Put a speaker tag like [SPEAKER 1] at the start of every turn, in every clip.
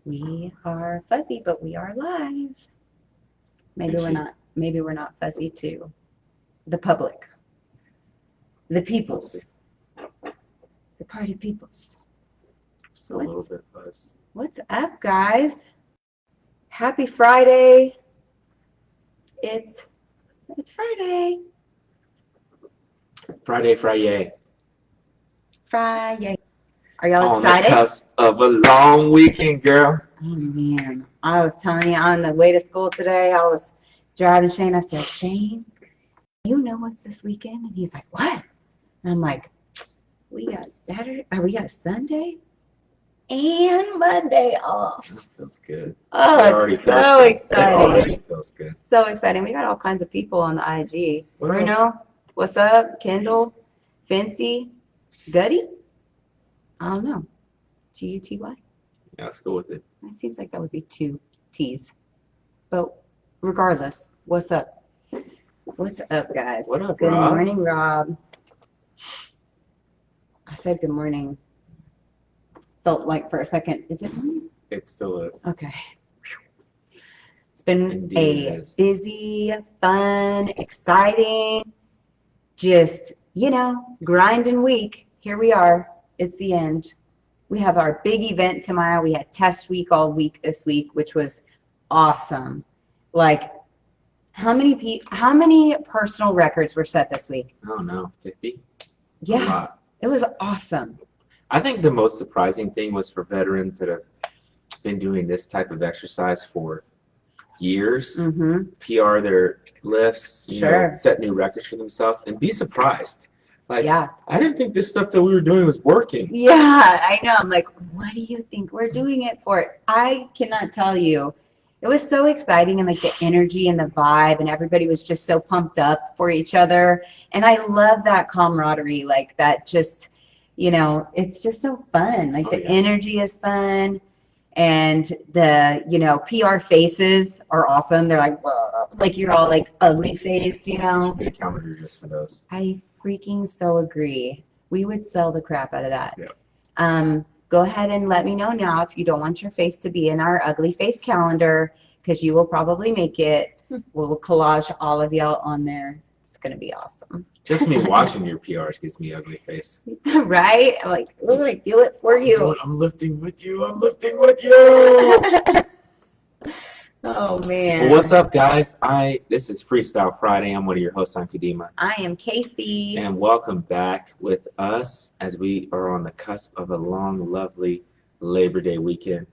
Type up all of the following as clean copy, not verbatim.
[SPEAKER 1] We are fuzzy, but we are live. Maybe we're
[SPEAKER 2] Appreciate it.
[SPEAKER 1] not. Maybe we're not fuzzy to the public, the
[SPEAKER 2] We'll see.
[SPEAKER 1] peoples, the party peoples.
[SPEAKER 2] Still a little
[SPEAKER 1] What's
[SPEAKER 2] bit buzz.
[SPEAKER 1] what's up, guys? Happy Friday! It's it's Friday.
[SPEAKER 2] Friday, Friday.
[SPEAKER 1] Friday. Are y'all
[SPEAKER 2] On the
[SPEAKER 1] excited?
[SPEAKER 2] cusp of a long weekend, girl.
[SPEAKER 1] Oh man, I was telling you on the way to school today. I was driving Shane. I said, Shane, you know what's this weekend? And he's like, what? And I'm like, we got Saturday, we got Sunday and Monday off.
[SPEAKER 2] That feels good.
[SPEAKER 1] Oh,
[SPEAKER 2] It already
[SPEAKER 1] it's
[SPEAKER 2] feels
[SPEAKER 1] so
[SPEAKER 2] good. It
[SPEAKER 1] exciting.
[SPEAKER 2] already feels good.
[SPEAKER 1] So exciting. We got all kinds of people on the IG.
[SPEAKER 2] What
[SPEAKER 1] Bruno, what's up? Kendall, Fancy, Gutty? I don't know. Guty?
[SPEAKER 2] Yeah, let's go with it.
[SPEAKER 1] It seems like that would be two T's. But regardless, what's up? What's up, guys?
[SPEAKER 2] What up,
[SPEAKER 1] Good
[SPEAKER 2] Rob?
[SPEAKER 1] morning, Rob. I said good morning. Felt like for a second, is it morning?
[SPEAKER 2] It still is.
[SPEAKER 1] Okay. It's been
[SPEAKER 2] Indeed
[SPEAKER 1] a
[SPEAKER 2] it is.
[SPEAKER 1] busy, fun, exciting, just, grinding week. Here we are. It's the end. We have our big event tomorrow. We had test week all week this week, which was awesome. Like, how many personal records were set this week?
[SPEAKER 2] I don't know, 50? A
[SPEAKER 1] Yeah,
[SPEAKER 2] lot.
[SPEAKER 1] it was awesome.
[SPEAKER 2] I think the most surprising thing was for veterans that have been doing this type of exercise for years,
[SPEAKER 1] Mm-hmm.
[SPEAKER 2] PR their lifts,
[SPEAKER 1] Sure.
[SPEAKER 2] set new records for themselves, and be surprised. Like,
[SPEAKER 1] Yeah.
[SPEAKER 2] I didn't think this stuff that we were doing was working.
[SPEAKER 1] Yeah, I know. I'm like, what do you think we're doing it for? I cannot tell you. It was so exciting and like the energy and the vibe and everybody was just so pumped up for each other. And I love that camaraderie, like that just, it's just so fun. Like
[SPEAKER 2] Oh,
[SPEAKER 1] the
[SPEAKER 2] yeah.
[SPEAKER 1] energy is fun and the, PR faces are awesome. They're like, "Whoa," like you're all like ugly face,
[SPEAKER 2] Should be a calendar just for those.
[SPEAKER 1] I freaking so agree. We would sell the crap out of that.
[SPEAKER 2] Yeah.
[SPEAKER 1] Go ahead and let me know now if you don't want your face to be in our ugly face calendar, because you will probably make it. We'll collage all of y'all on there. It's going to be awesome.
[SPEAKER 2] Just me watching your PRs gives me ugly face.
[SPEAKER 1] Right? I'm like, ooh, I do it for you.
[SPEAKER 2] I'm lifting with you. I'm lifting with you.
[SPEAKER 1] Oh,
[SPEAKER 2] Well,
[SPEAKER 1] man.
[SPEAKER 2] what's up, guys? This is Freestyle Friday. I'm one of your hosts on Kadimah.
[SPEAKER 1] I am Casey.
[SPEAKER 2] And welcome back with us as we are on the cusp of a long, lovely Labor Day weekend.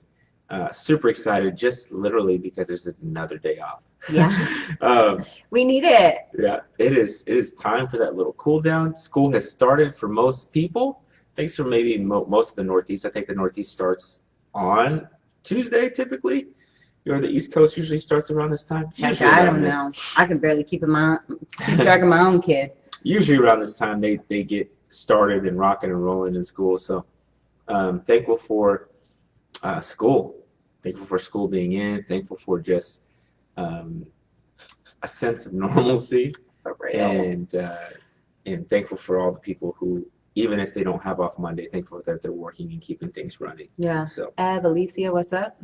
[SPEAKER 2] Super excited, just literally because there's another day off.
[SPEAKER 1] Yeah. We need it.
[SPEAKER 2] Yeah, it is time for that little cool down. School has started for most people. Thanks for maybe most of the Northeast. I think the Northeast starts on Tuesday typically. The East Coast usually starts around this time.
[SPEAKER 1] Heck,
[SPEAKER 2] Usually
[SPEAKER 1] I
[SPEAKER 2] around
[SPEAKER 1] don't know. I can barely keep track of my own kid.
[SPEAKER 2] Usually around this time they get started and rocking and rolling in school. So thankful for school. Thankful for school being in. Thankful for just a sense of normalcy.
[SPEAKER 1] For real.
[SPEAKER 2] And thankful for all the people who, even if they don't have off Monday, thankful that they're working and keeping things running.
[SPEAKER 1] Yeah.
[SPEAKER 2] So,
[SPEAKER 1] Alicia, what's up?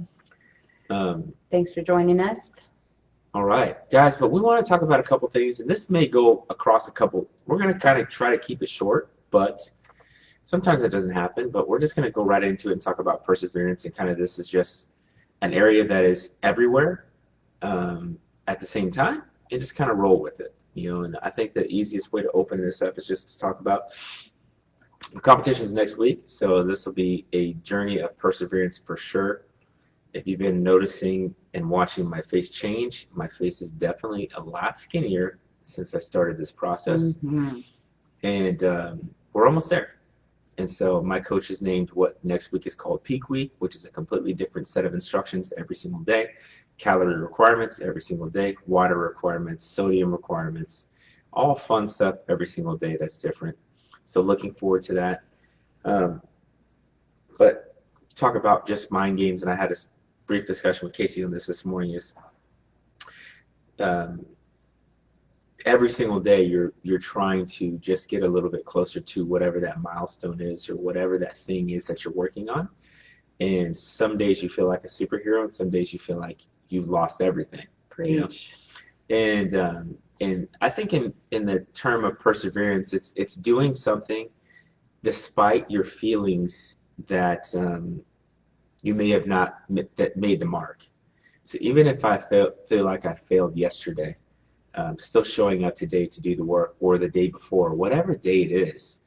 [SPEAKER 1] Thanks for joining us.
[SPEAKER 2] All right, guys, but we want to talk about a couple things, and this may go across a couple. We're going to kind of try to keep it short, but sometimes that doesn't happen. But we're just going to go right into it and talk about perseverance, and kind of this is just an area that is everywhere at the same time, and just kind of roll with it. And I think the easiest way to open this up is just to talk about the competitions next week. So this will be a journey of perseverance for sure. If you've been noticing and watching my face change, my face is definitely a lot skinnier since I started this process.
[SPEAKER 1] Mm-hmm.
[SPEAKER 2] And we're almost there. And so my coach has named what next week is called Peak Week, which is a completely different set of instructions every single day. Calorie requirements every single day, water requirements, sodium requirements, all fun stuff every single day that's different. So looking forward to that. But talk about just mind games, and I had a brief discussion with Casey on this morning, is every single day you're trying to just get a little bit closer to whatever that milestone is or whatever that thing is that you're working on. And some days you feel like a superhero, and some days you feel like you've lost everything. You know?
[SPEAKER 1] Preach.
[SPEAKER 2] And I think in the term of perseverance, it's doing something despite your feelings that you may have not that made the mark. So even if I feel like I failed yesterday, still showing up today to do the work, or the day before, whatever day it is,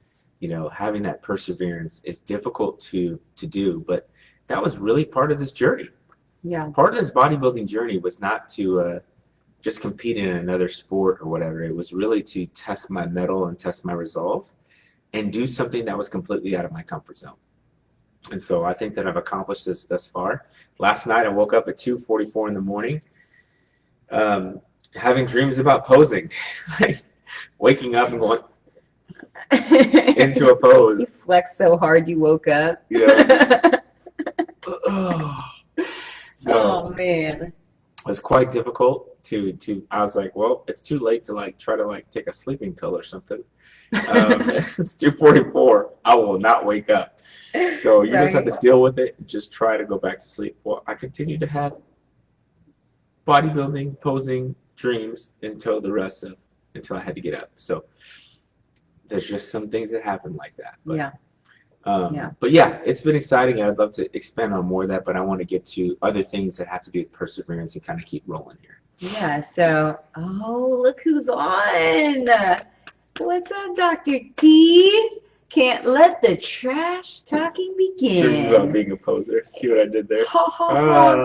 [SPEAKER 2] having that perseverance is difficult to do, but that was really part of this journey.
[SPEAKER 1] Yeah.
[SPEAKER 2] Part of this bodybuilding journey was not to just compete in another sport or whatever. It was really to test my mettle and test my resolve and do something that was completely out of my comfort zone. And so I think that I've accomplished this thus far. Last night I woke up at 2:44 in the morning, having dreams about posing, like waking up and going into a pose.
[SPEAKER 1] You flexed so hard you woke up.
[SPEAKER 2] So
[SPEAKER 1] Oh man.
[SPEAKER 2] it was quite difficult to I was like, well, it's too late to try to take a sleeping pill or something. It's 2:44. I will not wake up. So you just have to deal with it and just try to go back to sleep. Well, I continued to have bodybuilding, posing dreams until I had to get up. So there's just some things that happen like that. But,
[SPEAKER 1] yeah.
[SPEAKER 2] But yeah, it's been exciting. I'd love to expand on more of that, but I want to get to other things that have to do with perseverance and kind of keep rolling here.
[SPEAKER 1] Yeah. So, look who's on. What's up, Dr. T? Can't let the trash talking begin.
[SPEAKER 2] Dreams about being a poser. See what I did there?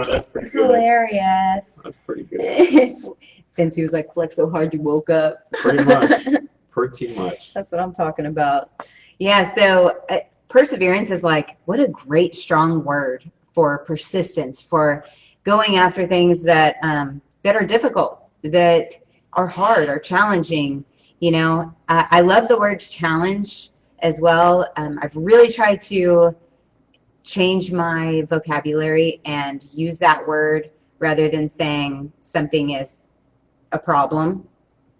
[SPEAKER 2] That's pretty good.
[SPEAKER 1] Hilarious.
[SPEAKER 2] That's pretty good.
[SPEAKER 1] Fancy was like, flex so hard you woke up.
[SPEAKER 2] Pretty much. Pretty much.
[SPEAKER 1] That's what I'm talking about. Yeah, so perseverance is what a great strong word for persistence, for going after things that are difficult, that are hard, are challenging. I love the word challenge as well. I've really tried to change my vocabulary and use that word rather than saying something is a problem,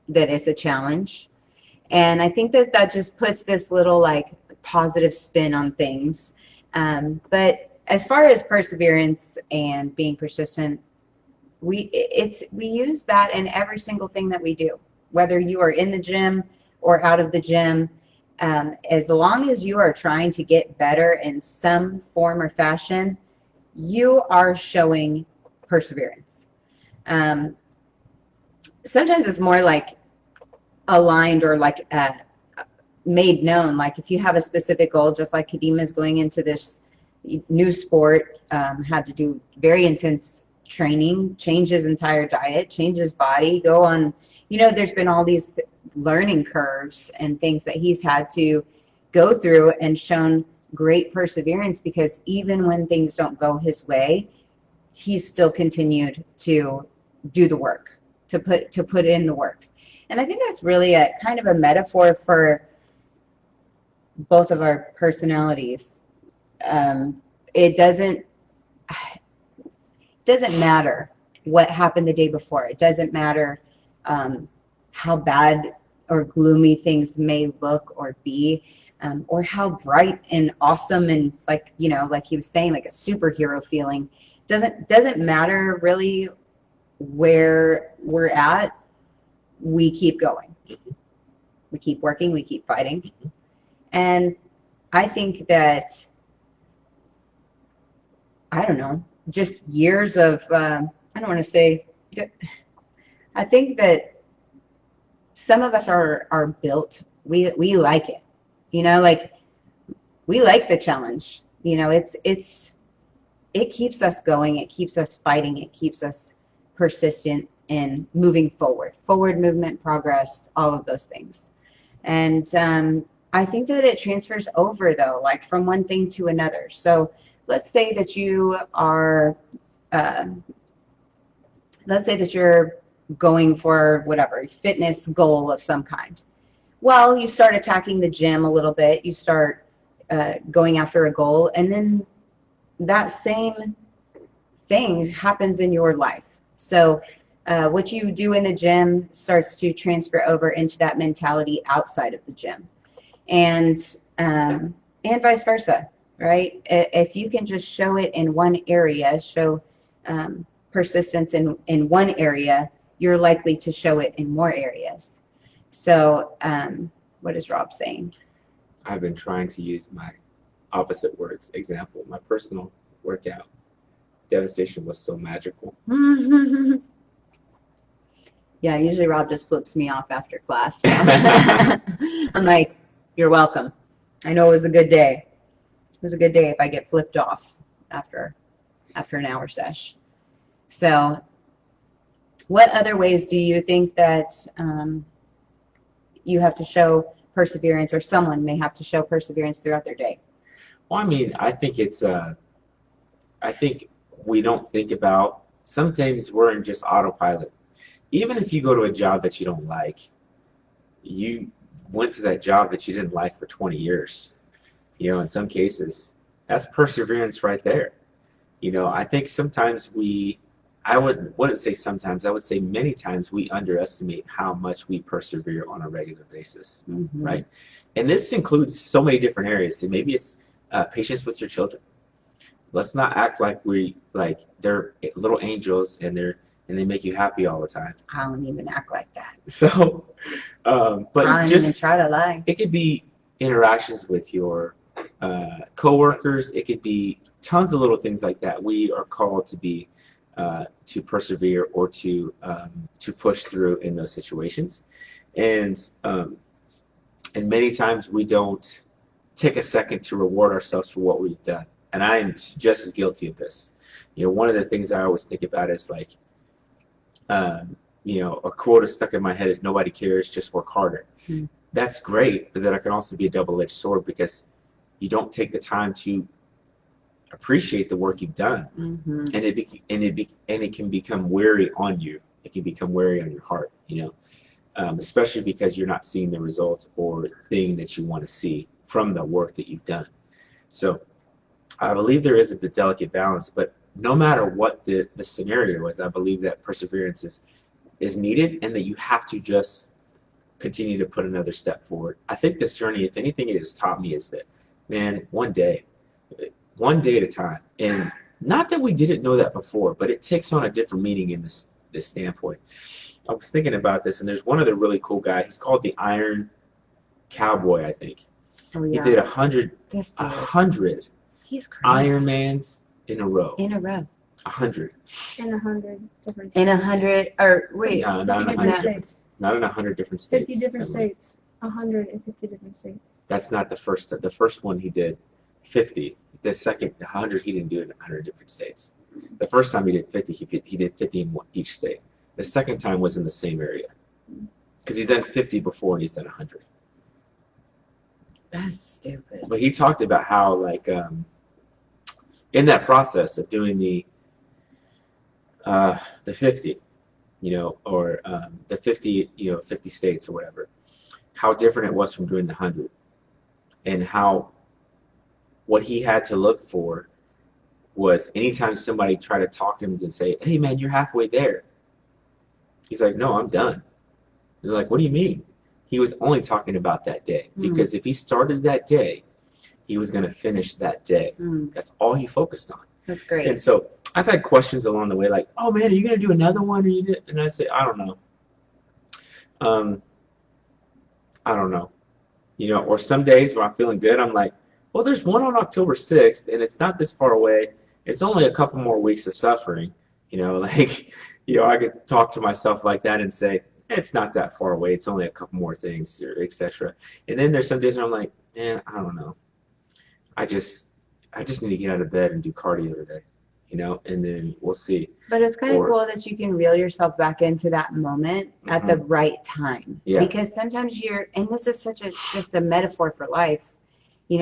[SPEAKER 1] that is a challenge. And I think that just puts this little positive spin on things. But as far as perseverance and being persistent, we use that in every single thing that we do, whether you are in the gym or out of the gym. As long as you are trying to get better in some form or fashion, you are showing perseverance. Sometimes it's more aligned or made known. If you have a specific goal, just like Kadimah is going into this new sport, had to do very intense training, change his entire diet, change his body, go on, there's been all these learning curves and things that he's had to go through, and shown great perseverance, because even when things don't go his way, he's still continued to do the work, to put in the work. And I think that's really a kind of a metaphor for both of our personalities. It doesn't matter what happened the day before. It doesn't matter how bad or gloomy things may look or be, or how bright and awesome and like he was saying, like a superhero feeling. Doesn't matter really where we're at. We keep going. We keep working. We keep fighting. And I think that, I don't know, just years of, I don't want to say, I think that some of us are built, we like it, we like the challenge, it keeps us going, it keeps us fighting, it keeps us persistent in moving forward movement, progress, all of those things. And I think that it transfers over though, from one thing to another. So let's say that you are, let's say that you're going for whatever fitness goal of some kind. Well, you start attacking the gym a little bit, you start going after a goal, and then that same thing happens in your life. So what you do in the gym starts to transfer over into that mentality outside of the gym, and vice versa, right? If you can just show it in one area, show persistence in one area, you're likely to show it in more areas. So what is Rob saying?
[SPEAKER 2] I've been trying to use my opposite words example. My personal workout devastation was so magical.
[SPEAKER 1] Yeah, usually Rob just flips me off after class. So. I'm like, you're welcome. I know it was a good day. It was a good day if I get flipped off after an hour sesh. So what other ways do you think that you have to show perseverance, or someone may have to show perseverance throughout their day?
[SPEAKER 2] Well, I mean, I think it's I think we don't think about, sometimes we're in just autopilot. Even if you go to a job that you don't like, you went to that job that you didn't like for 20 years. In some cases, that's perseverance right there. I think sometimes wouldn't say sometimes, I would say many times we underestimate how much we persevere on a regular basis, right? And this includes so many different areas. And maybe it's patience with your children. Let's not act like they're little angels and they make you happy all the time.
[SPEAKER 1] I don't even act like that.
[SPEAKER 2] So, but
[SPEAKER 1] I don't even try to lie.
[SPEAKER 2] It could be interactions with your coworkers. It could be tons of little things like that. We are called to be to persevere or to push through in those situations, and many times we don't take a second to reward ourselves for what we've done. And I am just as guilty of this. One of the things I always think about is like, a quote stuck in my head is nobody cares, just work harder. That's great, but that can also be a double-edged sword because you don't take the time to appreciate the work you've done, and it can become weary on you. It can become weary on your heart, especially because you're not seeing the result or thing that you want to see from the work that you've done. So I believe there is a delicate balance, but no matter what the scenario is, I believe that perseverance is needed, and that you have to just continue to put another step forward. I think this journey, if anything it has taught me, is that, man, one day at a time. And not that we didn't know that before, but it takes on a different meaning in this standpoint. I was thinking about this, and there's one other really cool guy. He's called the Iron Cowboy, I think.
[SPEAKER 1] Oh, yeah.
[SPEAKER 2] He did 100
[SPEAKER 1] He's crazy.
[SPEAKER 2] Ironmans in a row. 100.
[SPEAKER 3] In 100 different states.
[SPEAKER 1] In 100, or wait.
[SPEAKER 2] No, not in 100
[SPEAKER 3] states.
[SPEAKER 2] Not in 100 different states.
[SPEAKER 3] 50 different states. 150 different states.
[SPEAKER 2] That's not the first. The first one he did 50. The second 100 he didn't do it in 100 different states. The first time he did 50, he did 50 in each state. The second time was in the same area, because he's done 50 before and he's done 100.
[SPEAKER 1] That's stupid.
[SPEAKER 2] But he talked about how, like, in that process of doing the 50, or the 50, 50 states or whatever, how different it was from doing the 100, and how what he had to look for was anytime somebody tried to talk to him and say, "Hey, man, you're halfway there." He's like, "No, I'm done." And they're like, "What do you mean?" He was only talking about that day, because if he started that day, he was going to finish that day. That's all he focused on.
[SPEAKER 1] That's great.
[SPEAKER 2] And so I've had questions along the way, like, "Oh man, are you going to do another one?" And I say, "I don't know. I don't know." Or some days when I'm feeling good, I'm like, "Well, there's one on October 6th, and it's not this far away. It's only a couple more weeks of suffering." I could talk to myself like that and say, "It's not that far away. It's only a couple more things," or etc. And then there's some days where I'm like, "Man, I don't know. I just need to get out of bed and do cardio today." And then we'll see.
[SPEAKER 1] But it's kind of cool that you can reel yourself back into that moment at the right time.
[SPEAKER 2] Yeah.
[SPEAKER 1] Because sometimes and this is just a metaphor for life,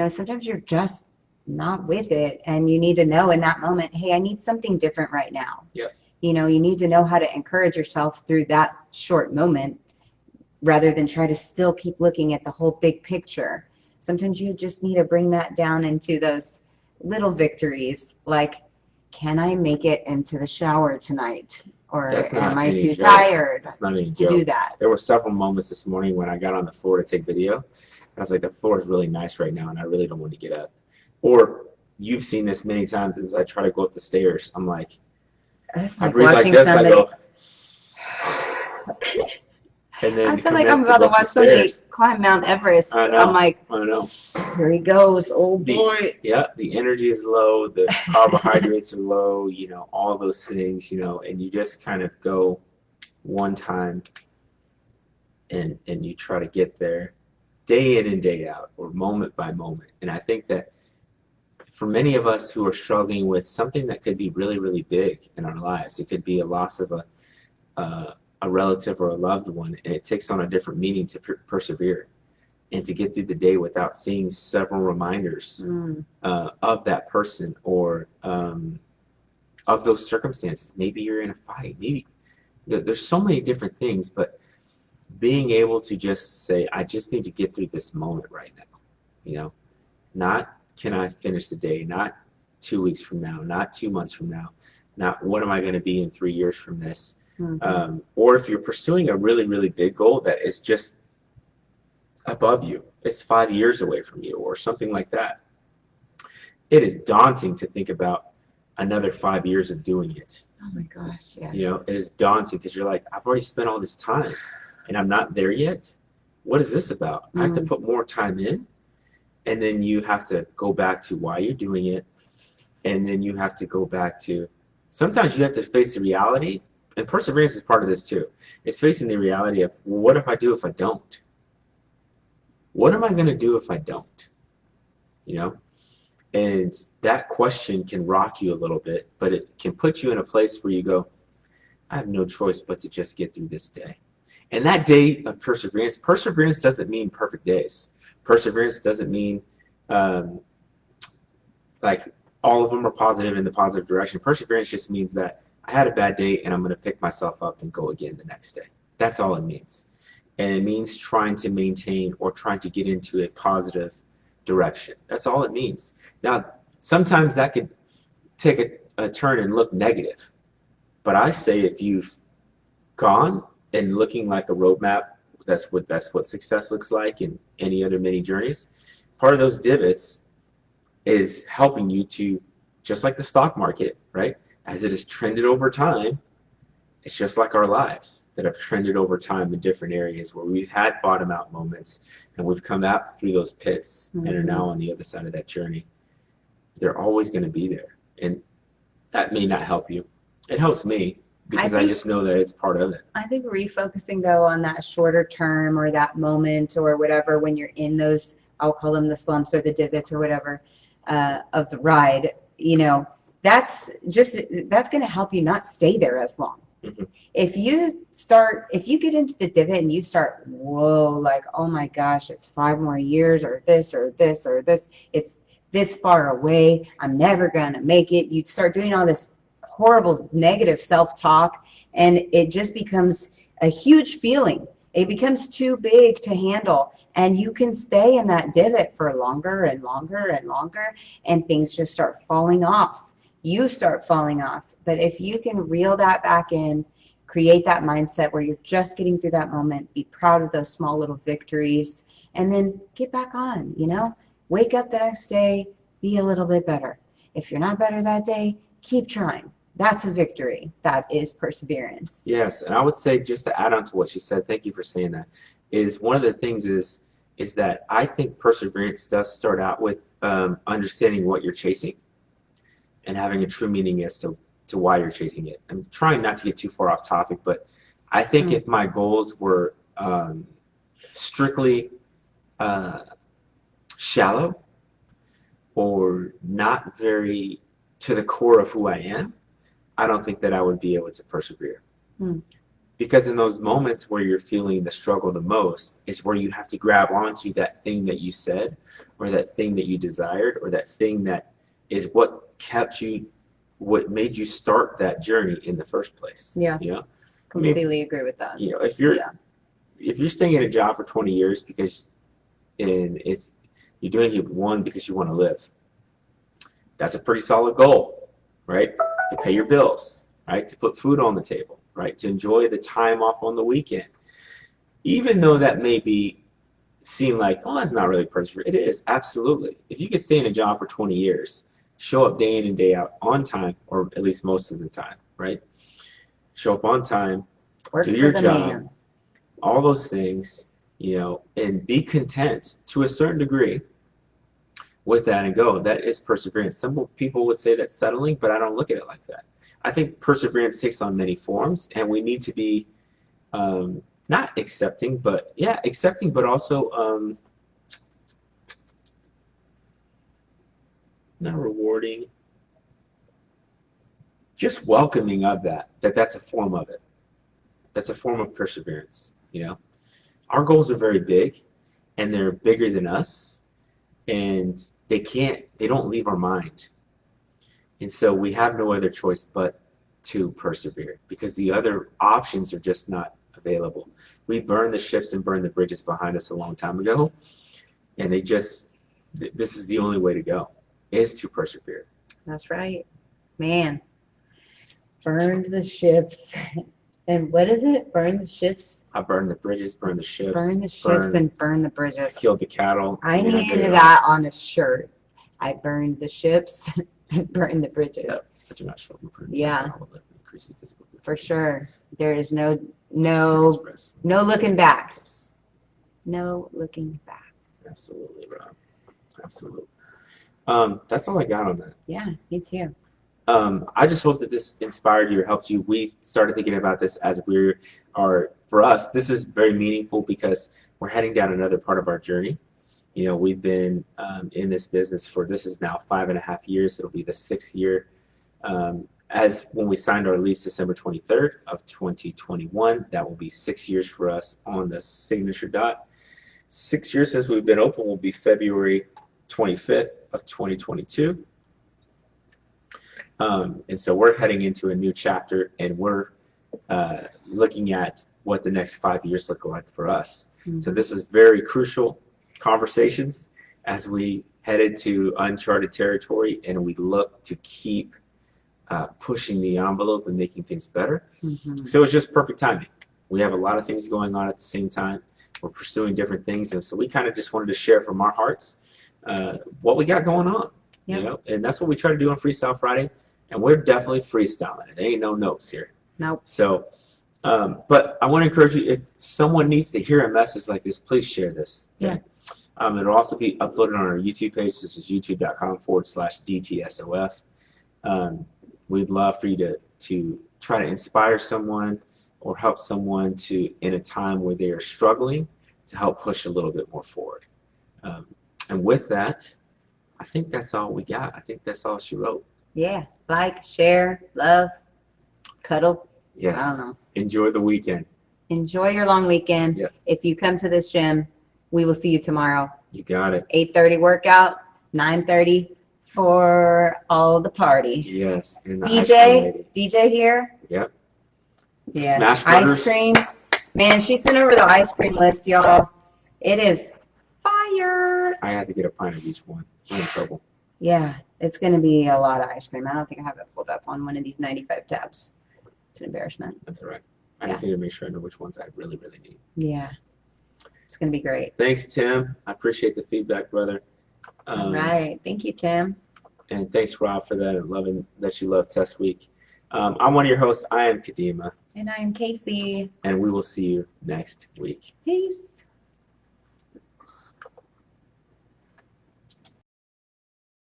[SPEAKER 1] sometimes you're just not with it, and you need to know in that moment, hey, I need something different right now.
[SPEAKER 2] Yeah.
[SPEAKER 1] You need to know how to encourage yourself through that short moment rather than try to still keep looking at the whole big picture. Sometimes you just need to bring that down into those little victories, like, can I make it into the shower tonight? Or am I too tired to do that?
[SPEAKER 2] There were several moments this morning when I got on the floor to take video. I was like, the floor is really nice right now, and I really don't want to get up. Or you've seen this many times as I try to go up the stairs. I'm like,
[SPEAKER 1] It's
[SPEAKER 2] I
[SPEAKER 1] like
[SPEAKER 2] breathe like
[SPEAKER 1] watching
[SPEAKER 2] this, I
[SPEAKER 1] somebody.
[SPEAKER 2] go, and then
[SPEAKER 1] I feel like I'm
[SPEAKER 2] commence to
[SPEAKER 1] about
[SPEAKER 2] go
[SPEAKER 1] to
[SPEAKER 2] up the
[SPEAKER 1] watch somebody
[SPEAKER 2] stairs.
[SPEAKER 1] climb Mount Everest.
[SPEAKER 2] I
[SPEAKER 1] I'm
[SPEAKER 2] know,
[SPEAKER 1] like,
[SPEAKER 2] I know.
[SPEAKER 1] here he goes, oh
[SPEAKER 2] The
[SPEAKER 1] boy.
[SPEAKER 2] yeah, the energy is low, the carbohydrates are low, all those things, and you just kind of go one time and you try to get there day in and day out or moment by moment. And I think that for many of us who are struggling with something that could be really, really big in our lives, it could be a loss of a relative or a loved one, and it takes on a different meaning to persevere and to get through the day without seeing several reminders of that person or of those circumstances. Maybe you're in a fight. Maybe there's so many different things, but being able to just say, I just need to get through this moment right now. Not can I finish the day, not 2 weeks from now, not 2 months from now, not what am I going to be in 3 years from this. Or if you're pursuing a really, really big goal that is just above you, it's 5 years away from you or something like that. It is daunting to think about another 5 years of doing it.
[SPEAKER 1] Oh my gosh, yes.
[SPEAKER 2] It is daunting because you're like, I've already spent all this time and I'm not there yet. What is this about? I have to put more time in, and then you have to go back to why you're doing it, and then you have to go back to, sometimes you have to face the reality, and perseverance is part of this too. It's facing the reality of, well, what if I do if I don't? What am I going to do if I don't? And that question can rock you a little bit, but it can put you in a place where you go, I have no choice but to just get through this day. And that day of perseverance doesn't mean perfect days. Perseverance doesn't mean like all of them are positive in the positive direction. Perseverance just means that I had a bad day and I'm going to pick myself up and go again the next day. That's all it means. And it means trying to maintain or trying to get into a positive direction. That's all it means. Now, sometimes that could take a turn and look negative. But I say if you've gone and looking like a roadmap, that's what success looks like in any other many journeys. Part of those divots is helping you to, just like the stock market, right? As it has trended over time, it's just like our lives that have trended over time in different areas where we've had bottom out moments and we've come out through those pits and are now on the other side of that journey. They're always going to be there. And that may not help you. It helps me because I just know that it's part of it.
[SPEAKER 1] I think refocusing though on that shorter term or that moment or whatever when you're in those, I'll call them the slumps or the divots or whatever of the ride, that's going to help you not stay there as long. If you get into the divot and you start, whoa, like, oh my gosh, it's 5 more years or this or this or this, it's this far away, I'm never going to make it. You start doing all this horrible negative self-talk, and it just becomes a huge feeling. It becomes too big to handle, and you can stay in that divot for longer and longer and longer, and things just start falling off. You start falling off. But if you can reel that back in, create that mindset where you're just getting through that moment, be proud of those small little victories, and then get back on, wake up the next day, be a little bit better. If you're not better that day, keep trying. That's a victory. That is perseverance.
[SPEAKER 2] Yes, and I would say, just to add on to what she said, thank you for saying that, is one of the things is that I think perseverance does start out with understanding what you're chasing and having a true meaning as to why you're chasing it. I'm trying not to get too far off topic, but I think if my goals were strictly shallow or not very to the core of who I am, I don't think that I would be able to persevere. Because in those moments where you're feeling the struggle the most is where you have to grab onto that thing that you said or that thing that you desired or that thing that is what made you start that journey in the first place.
[SPEAKER 1] Yeah. Completely agree with that.
[SPEAKER 2] If you're staying in a job for 20 years you're doing it one because you want to live, that's a pretty solid goal, right? To pay your bills, right? To put food on the table, right? To enjoy the time off on the weekend. Even though that may seem like, oh, that's not really perseverance. It is, absolutely. If you could stay in a job for 20 years show up day in and day out on time, or at least most of the time, right? Show up on time,
[SPEAKER 1] Work
[SPEAKER 2] do
[SPEAKER 1] for
[SPEAKER 2] your
[SPEAKER 1] the
[SPEAKER 2] job,
[SPEAKER 1] man.
[SPEAKER 2] all those things, and be content to a certain degree with that and go. That is perseverance. Some people would say that's settling, but I don't look at it like that. I think perseverance takes on many forms, and we need to be not accepting, but accepting, but also not rewarding, just welcoming of that's a form of it. That's a form of perseverance. Our goals are very big, and they're bigger than us, and they don't leave our mind. And so we have no other choice but to persevere, because the other options are just not available. We burned the ships and burned the bridges behind us a long time ago, and this is the only way to go, is to persevere.
[SPEAKER 1] That's right. Man, burned the ships. And what is it? Burn the ships?
[SPEAKER 2] I burned the bridges, burned the ships.
[SPEAKER 1] Burn the ships and burn the bridges.
[SPEAKER 2] Killed the cattle.
[SPEAKER 1] I needed that on a shirt. I burned the ships and burned the bridges.
[SPEAKER 2] Yep. But you're not sure.
[SPEAKER 1] Yeah. For sure. There is no looking back.
[SPEAKER 2] Yes.
[SPEAKER 1] No looking back.
[SPEAKER 2] Absolutely, Rob. Absolutely. That's all I got on that.
[SPEAKER 1] Yeah, me too.
[SPEAKER 2] I just hope that this inspired you or helped you. We started thinking about this as for us, this is very meaningful because we're heading down another part of our journey. We've been in this business this is now 5.5 years. It'll be the 6th year. As when we signed our lease December 23rd of 2021, that will be 6 years for us on the signature dot. 6 years since we've been open will be February 25th of 2022. And so we're heading into a new chapter, and we're looking at what the next 5 years look like for us. Mm-hmm. So this is very crucial conversations as we head into uncharted territory, and we look to keep pushing the envelope and making things better. Mm-hmm. So it's just perfect timing. We have a lot of things going on at the same time. We're pursuing different things, and so we kind of just wanted to share from our hearts what we got going on. Yep. And that's what we try to do on Freestyle Friday. And we're definitely freestyling it. There ain't no notes here.
[SPEAKER 1] Nope.
[SPEAKER 2] So, but I want to encourage you, if someone needs to hear a message like this, please share this. Okay? Yeah. It'll also be uploaded on our YouTube page. This is youtube.com/DTSOF. We'd love for you to try to inspire someone or help someone in a time where they are struggling, to help push a little bit more forward. And with that, I think that's all we got. I think that's all she wrote.
[SPEAKER 1] Yeah. Like, share, love, cuddle.
[SPEAKER 2] Yes.
[SPEAKER 1] I don't know.
[SPEAKER 2] Enjoy the weekend.
[SPEAKER 1] Enjoy your long weekend.
[SPEAKER 2] Yes.
[SPEAKER 1] If you come to this gym, we will see you tomorrow.
[SPEAKER 2] You got it.
[SPEAKER 1] 8:30 workout, 9:30 for all the party.
[SPEAKER 2] Yes. And the
[SPEAKER 1] DJ here.
[SPEAKER 2] Yep.
[SPEAKER 1] Yeah.
[SPEAKER 2] Smash burgers.
[SPEAKER 1] Ice cream. Man, she sent over the ice cream list, y'all. It is fire.
[SPEAKER 2] I had to get a pint of each one. I'm in trouble.
[SPEAKER 1] Yeah, it's going to be a lot of ice cream. I don't think I have it pulled up on one of these 95 tabs. It's an embarrassment.
[SPEAKER 2] That's all right. I just need to make sure I know which ones I really, really need.
[SPEAKER 1] Yeah. It's going to be great.
[SPEAKER 2] Thanks, Tim. I appreciate the feedback, brother.
[SPEAKER 1] All right. Thank you, Tim.
[SPEAKER 2] And thanks, Rob, for that, and loving that you love Test Week. I'm one of your hosts. I am Kadimah.
[SPEAKER 1] And I am Casey.
[SPEAKER 2] And we will see you next week.
[SPEAKER 1] Peace.